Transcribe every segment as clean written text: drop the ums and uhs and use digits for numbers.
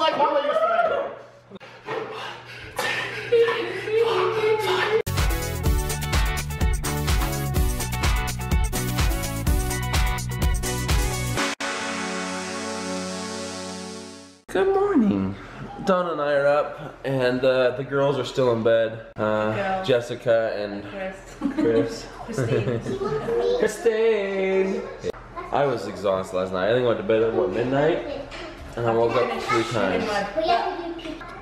like Mama used to make. Good morning. Donna and I are up, and the girls are still in bed. Jessica and Chris. Christine. I was exhausted last night. I think I went to bed at what, midnight, and I woke up 3 times.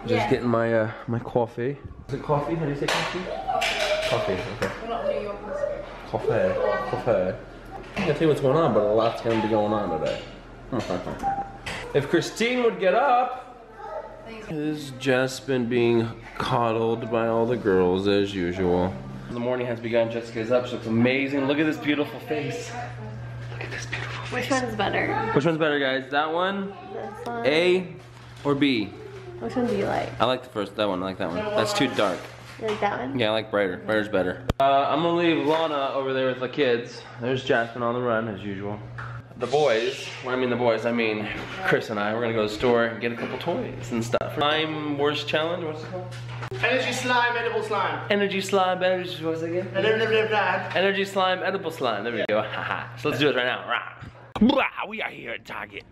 Just getting my my coffee. Is it coffee? How do you say coffee? Coffee. Okay. We're not New Yorkers. Coffee. Coffee. I can't tell you what's going on, but a lot's going to be going on today. If Christine would get up. Is Jaspen being coddled by all the girls as usual. The morning has begun. Jessica's up. She looks amazing. Look at this beautiful face. Look at this beautiful face. Which one's better? Which one's better, guys? That one? This one? A or B? Which one do you like? I like the first. That one. I like that one. That's too dark. You like that one? Yeah, I like brighter. Brighter's better. I'm gonna leave Lana over there with the kids. There's Jaspen on the run as usual. The boys, when I mean the boys, I mean Chris and I, we're gonna go to the store and get a couple toys and stuff. Slime Wars Challenge, what's it called? Energy slime, edible slime. Energy slime, energy, what's it again? Energy slime, edible slime, there we go, haha. So let's do it right now, rah. We are here at Target.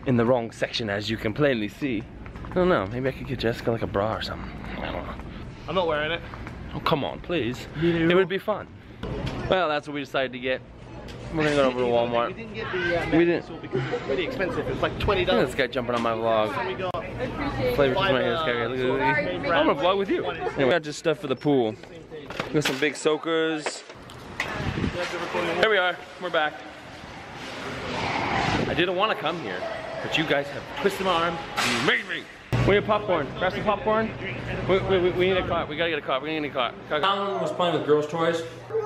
In the wrong section, as you can plainly see. I don't know, maybe I could get Jessica like a bra or something. I don't know. I'm not wearing it. Oh, come on, please. It would be fun. Well, that's what we decided to get. We're gonna go over to Walmart. We didn't get the We didn't. because it's really expensive. It's like $20. Look at this guy jumping on my vlog. We got Flavor to my hair, Scary. Look at this. I'm gonna vlog with you. Anyway, we got just stuff for the pool. We got some big soakers. Here we are. We're back. I didn't want to come here, but you guys have twisted my arm and you made me. We need popcorn. Grab some popcorn. We need a cart. We gotta get a cart. We need a cart. Talon was playing with girls' toys.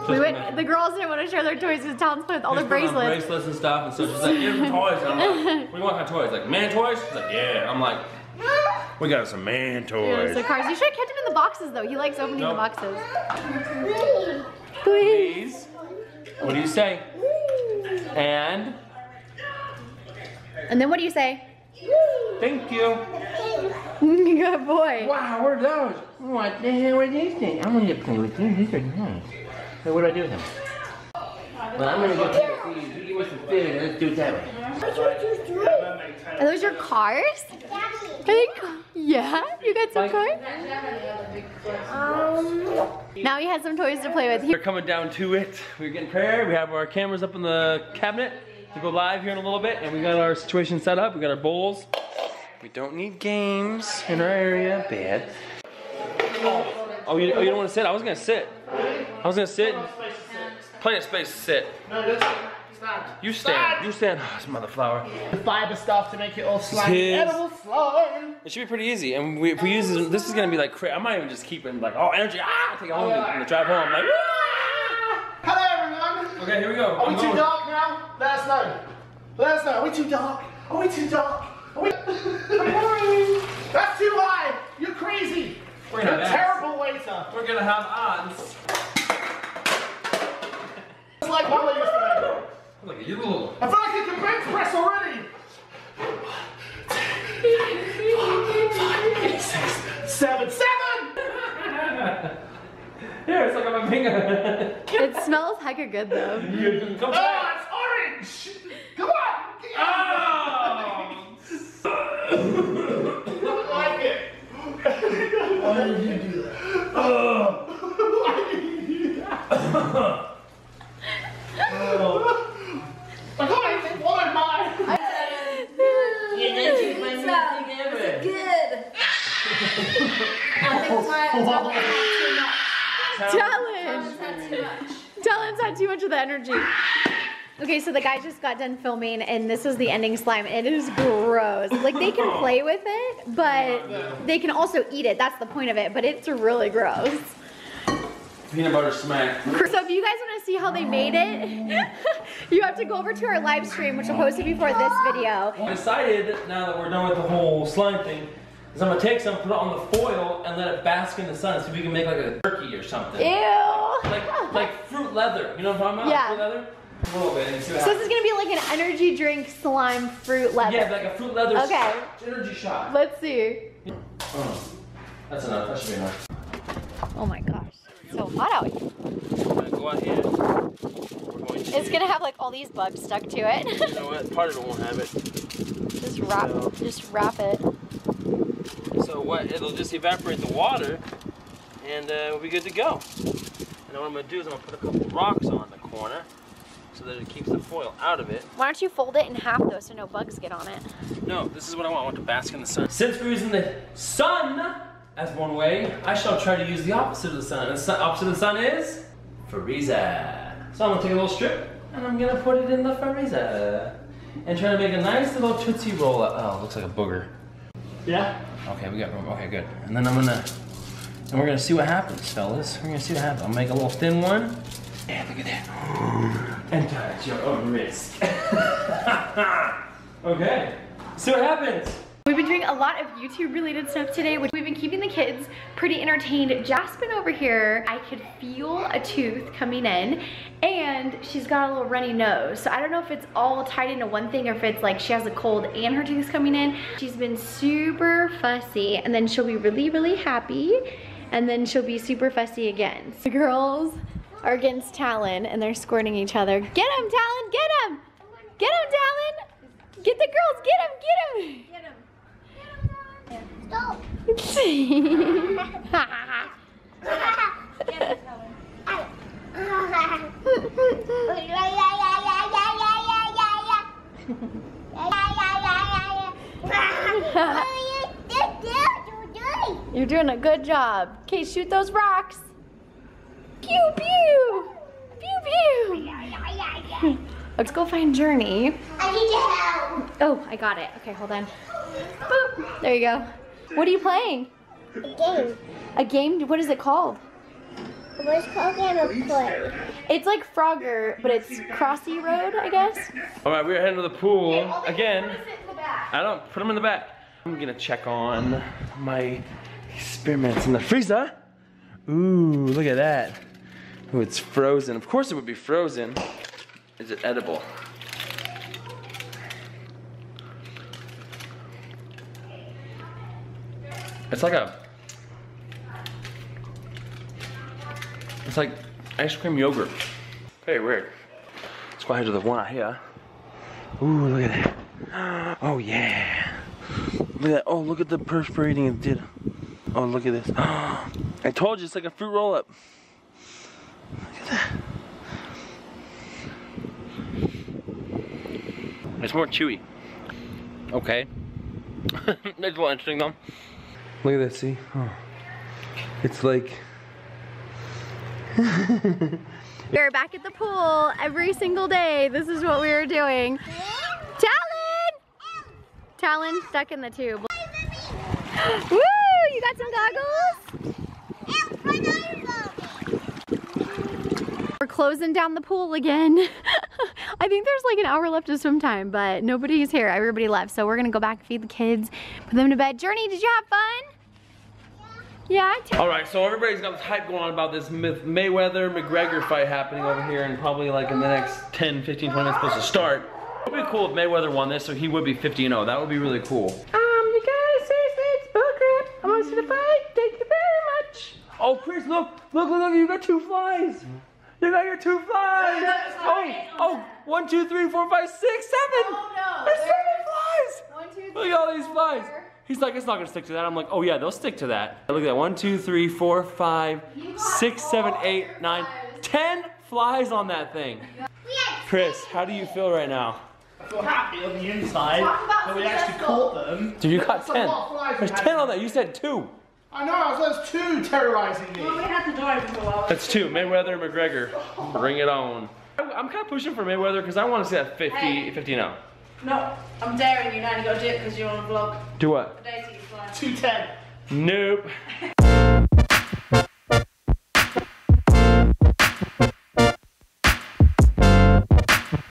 The girls didn't want to share their toys because Talon's playing with all the bracelets. Bracelets and stuff, and so she's like, "Here's some toys." And I'm like, "What do you want kind of toys? Like man toys?" She's like, "Yeah." I'm like, "We got some man toys." The cars. You should have kept him in the boxes though. He likes opening the boxes. Please. What do you say? And then what do you say? thank you. Good boy. Wow, what are those? What the hell are these things? I'm gonna play with these. These are nice. So what do I do with them? Well, I'm gonna go play with these. You give me some food and let's do it that way. Are those your cars? I think, yeah, you got some cars? Now he has some toys to play with. We're coming down to it. We're getting prepared. We have our cameras up in the cabinet to go live here in a little bit, and we got our situation set up. We got our bowls. We don't need games in our area. Bad. Oh, you don't want to sit? I was gonna sit. I was gonna sit. Plenty of space to sit. No, just stand. You stand. You stand. Oh, this mother flower. The fiber stuff to make it all slimy. Edible slime. It should be pretty easy. And if we use this is gonna be like I might even just keep it like, oh, energy. Take it home and the drive home. Like, hello everyone. okay, here we go. Are we too dark now? Let us know. Let us know. Are we too dark? Are we too dark? Are we? That's too high. You're crazy. We're You're a terrible waiter. We're gonna have odds. It's like Mama used to make. Look at you little. I feel like you can bench press already. 5, 6, 7. Yeah, it's like I'm a finger. It smells hecka good though. Come Oh, it's orange. Come on. Oh! I don't like it. Why did you do that? Why did you do that? I can't even swallow mine. Good. Talon's had too much of the energy. Okay, so the guy just got done filming, and this is the ending slime. It is gross. Like, they can play with it, but they can also eat it. That's the point of it, but it's really gross. Peanut butter smack. So if you guys want to see how they made it, you have to go over to our live stream, which will post it before this video. I decided, now that we're done with the whole slime thing, is I'm gonna take some, put it on the foil, and let it bask in the sun, so we can make like a turkey or something. Ew. Like fruit leather. You know what I'm talking about? Yeah. Fruit leather? A little bit and see what So this is gonna be like an energy drink slime fruit leather. Yeah, like a fruit leather energy shot. Let's see. Oh, that's enough. That should be enough. Oh my gosh, it's so hot out here. I'm gonna go out here. It's gonna have like all these bugs stuck to it. You know what? Part of it won't have it. Just wrap it. So what? It'll just evaporate the water, and we'll be good to go. And then what I'm gonna do is I'm gonna put a couple rocks on the corner, so that it keeps the foil out of it. Why don't you fold it in half though, so no bugs get on it? No, this is what I want. I want to bask in the sun. Since we're using the sun as one way, I shall try to use the opposite of the sun. And the opposite of the sun is freezer. So I'm gonna take a little strip and I'm gonna put it in the freezer and try to make a nice little Tootsie Roll. Oh, it looks like a booger. Yeah? Okay, okay, good. And then we're gonna see what happens, fellas. We're gonna see what happens. I'll make a little thin one. Yeah, look at that. And touch your own wrist. Okay, see what happens. We've been doing a lot of YouTube related stuff today, which we've been keeping the kids pretty entertained. Jaspen over here, I could feel a tooth coming in and she's got a little runny nose. So I don't know if it's all tied into one thing or if it's like she has a cold and her tooth's coming in. She's been super fussy and then she'll be really, really happy and then she'll be super fussy again. The girls are against Talon and they're squirting each other. Get him, Talon, get him! Get him, Talon! Get the girls, get him, get him! Get him. Stop. You're doing a good job. Okay, shoot those rocks. Pew pew. Pew pew. Let's go find Journey. I need your help. Oh, I got it. Okay, hold on. Boop. There you go. What are you playing? A game. A game? What is it called? What's called game of play? It's like Frogger, but it's Crossy Road, I guess. All right, we're heading to the pool again. In the back. I don't put them in the back. I'm gonna check on my experiments in the freezer. Ooh, look at that. Ooh, it's frozen. Of course it would be frozen. Is it edible? It's like ice cream yogurt. Very weird. Let's go ahead to the one out here. Ooh, look at that. Oh yeah. Look at that. Oh, look at the perforating it did. Oh, look at this. I told you, it's like a fruit roll-up. Look at that. It's more chewy. Okay. That's a little interesting though. Look at this, see? Oh. It's like... We're back at the pool every single day. This is what we were doing. Talon! Talon stuck in the tube. Woo! You got some goggles? We're closing down the pool again. I think there's like an hour left of swim time, but nobody's here. Everybody left. So we're gonna go back and feed the kids, put them to bed. Journey, did you have fun? Yeah. All right, so everybody's got this hype going on about this Mayweather-McGregor fight happening over here and probably like in the next 10, 15, 20 minutes supposed to start. It would be cool if Mayweather won this, so he would be 50-0. That would be really cool. You guys, seriously, it's bullcrap. I want to see the fight. Thank you very much. Oh, Chris, look, you got 2 flies. You got your 2 flies. Oh, 1, 2, 3, 4, 5, 6, 7. Oh no. There's 7 flies. 1, 2, 3. Look at all these flies. He's like, it's not gonna stick to that. I'm like, oh yeah, they'll stick to that. Look at that, 1, 2, 3, 4, 5, 6, 7, 8, 9, 10 flies on that thing. Chris, how do you feel right now? I feel happy on the inside that we actually caught them. Dude, you got 10. There's 10 on that, you said 2. I know, there's 2 terrorizing me. Well, we had the door open for a while. That's 2, Mayweather, McGregor. Bring it on. I'm kind of pushing for Mayweather because I want to see that 50-0. No, I'm daring you now. You got to do it because you're on a vlog. Do what? Today's eat fly. 210. Nope.